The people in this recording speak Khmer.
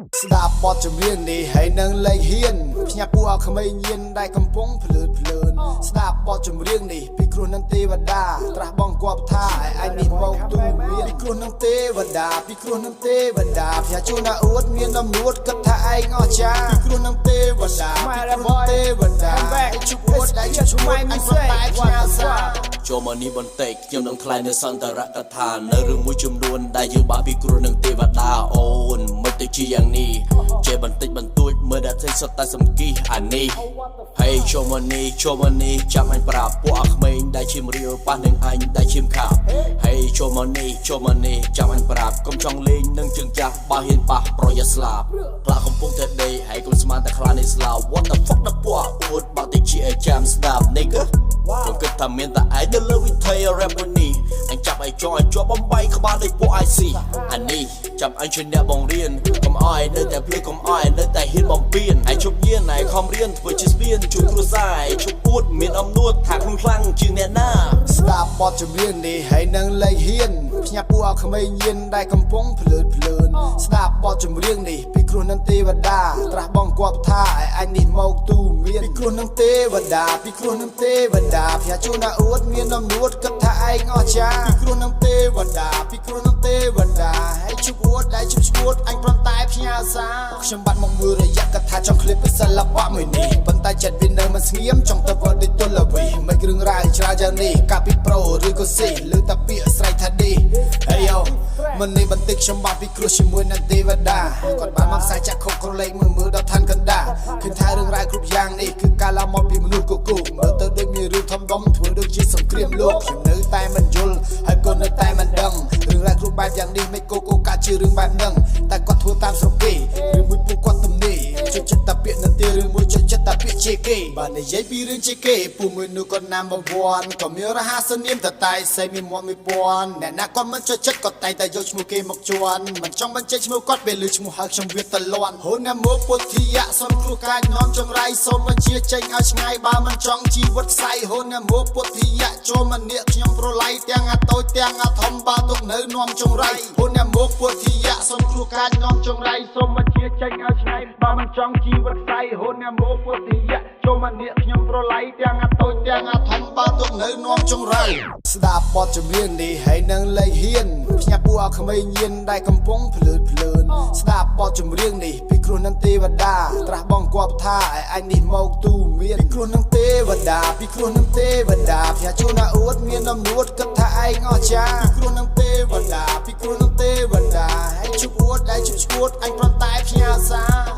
ស្ដាប់បទចម្រៀងនេះហើយនឹងលេងហ៊ានភ្ញាក់ពួកក្មេងញៀនដែលកំពុងភ្លើតភ្លើនស្ដាប់បទចម្រៀងនេះពីគ្រោះនឹងទេវតាត្រាស់បងគប់ថាឯងនេះមកទូមានពីគ្រោះនឹងទេវតាពីគ្រោះនឹងទេវតាភ្ញាក់ជួនណាអួតមានដំនួតគិតថាឯងអស្ចារ្យពីគ្រោះនឹងទេវតាពីគ្រោះនឹងទេវតាជួបអួតដែលជួបអួតអញប្រតែផ្ញើសារចូលមកនេះបន្តិចខ្ញុំនឹងថ្លែងនៅសន្តរកថានៅរឿងមួយចំនួនដែលយើងបាក់ពីគ្រោះនឹងទេវតាអូនមិនទៅជាយ៉ាងនេះចេះបន្តិចបន្តួចមើលតែផ្សេងសុទ្ធតែសំគីអានេះហើយចូលមកនេះចាំអញប្រាប់ពួកក្មេងដែលឈាមរាវប៉ះនឹងអញដែលឈាមខាប់ហើយចូលមកនេះចាំអញប្រាប់កុំចង់លេងនឹងជើងចាស់បើហ៊ានប៉ះប្រយ័ត្នស្លាប់ផ្លាកំពុងតែដេកហើយកុំស្មានតែខ្លានេះស្លាប់ What the fuck ដល់ពួកអួតបើតិចជាចាំស្ដាប់ nigga ខ្ញុំគិតថាមានតែឯងដែលលើវិថី rap មួយនេះអញចាប់ឲ្យចង់ឲ្យជាប់បំបីក្បាលដោយពួក IC អានេះចាំអញជួយអ្នកបង្រៀនកុំអោយនៅតែភ្លឺកុំអោយនៅតែហ៊ានបំពេញឯងជប់យានឯងខំរៀនធ្វើជាស្ពានជួយគ្រួសារឯងជប់អួតមានអំនួតថាខ្លួនខ្លាំងជាងអ្នកណាស្ដាប់បទចម្រៀងនេះហើយនឹងលេងហ៊ានភ្ញាក់ពួកក្មេងញៀនដែលកំពុងភ្លើតភ្លើនស្ដាប់បទចម្រៀងនេះពីគ្រោះនឹងទេវតាត្រាស់បងគប់ថាឯអញនេះមកទូមានពីគ្រោះនឹងទេវតាពីគ្រោះនឹងទេវតាភ្ញាក់ជួនណាអួតមានដំនួតគិតថាឯងអស្ចារ្យពីគ្រោះនឹងទេវតាពីគ្រោះនឹងទេវតាហើយជួបអួតដែលជួបឈួតអញប្រំតែផ្ញើសារខ្ញុំបាត់មកមើលរយៈកថាចង់ឃ្លីបពីសិល្បៈមួយនេះប៉ុន្តែចិត្តវានៅមិនស្ងៀមចង់ទៅវត្តដូចទល់អ្វីមិនរឿងរ៉ាវច្រើនយ៉ាងនេះកាពីប្រូឬក៏ស៊ីលើតែពាក្យស្រែកថាឌីហើយយោមិននេះបន្តិចខ្ញុំបាត់ពីគ្រោះជាមួយនឹងទេវតាគាត់បានមកខ្សែចាក់ខុសក្រឡេកមើលដល់ឋានកណ្ដាឃើញថារឿងរ៉ាវគ្រប់យ៉ាងនេះគឺការឡើងមកពីមនុស្សគូមើលទៅដូចមានរឿងធំដុំធ្វើដូចជាសង្គ្រាមលោកខ្ញុំនៅតែមិនយល់ហើយក៏នៅតែមិនដឹងរឿងរ៉ាវគ្រប់បែបយ៉ាងនេះមិនគោកាជារឿងបែបហ្នឹងតែគាត់ធ្វើតាមស្រុកគេរឿងមួយពួកគាត់ទំនេរជួយចិត្តតែពាក្យនឹងទេរឿងមួយជួយចិត្តតែពាក្យជាគេបាននិយាយពីរឿងជាគេពួកមួយនោះគាត់ណាំ1ក៏មានរហ័សនាមតតែសេមានមាត់1000អ្នកណាគាត់មិនចូលចិត្តគាត់តែតែយកឈ្មោះគេមកជន់មិនចង់បញ្ចេញឈ្មោះគាត់ពេលលើឈ្មោះហើយខ្ញុំវាតលន់ហូនណាមកពុទ្ធាយៈសុំគ្រោះកាចនាំចង្រៃសូមបញ្ជាចេញឲ្យឆ្ងាយបើមិនចង់ជីវិតខ្សែហូនណាមកពុទ្ធាយៈចូលមកនេះខ្ញុំប្រឡ័យទាំងអាតូចទាំងអាធំបើទុកនៅនាំចង្រៃហូនណាមកពុទ្ធាយៈសុំគ្រោះកាចនាំចង្រៃសូមបញ្ជាចេញឲ្យឆ្ងាយបើមិនចង់ជីវិតខ្សែហូនណាមកពុទ្ធាយៈចូលមកនេះខ្ញុំប្រឡ័យទាំងអាតូចទាំងអាធំបើទុកនៅនាំចង្រៃស្ដាប់បទចម្រៀងនេះហើយនឹងលេងហ៊ានភ្ញាក់ពួកក្មេងញៀនដែលកំពុងភ្លើតភ្លើនស្ដាប់បទចម្រៀងនេះពីគ្រោះនឹងទេវតាត្រាស់បងគប់ថាឯអញនេះមកទូមានពីគ្រោះនឹងទេវតាពីគ្រោះនឹងទេវតាភ្ញាក់ជួនណាអួតមានដំនួតគិតថាឯងអស្ចារ្យពីគ្រោះនឹងទេវតាពីគ្រោះនឹងទេវតាហើយជួបអួតដែលជួបឈួតអញប្រំតែផ្ញើសារ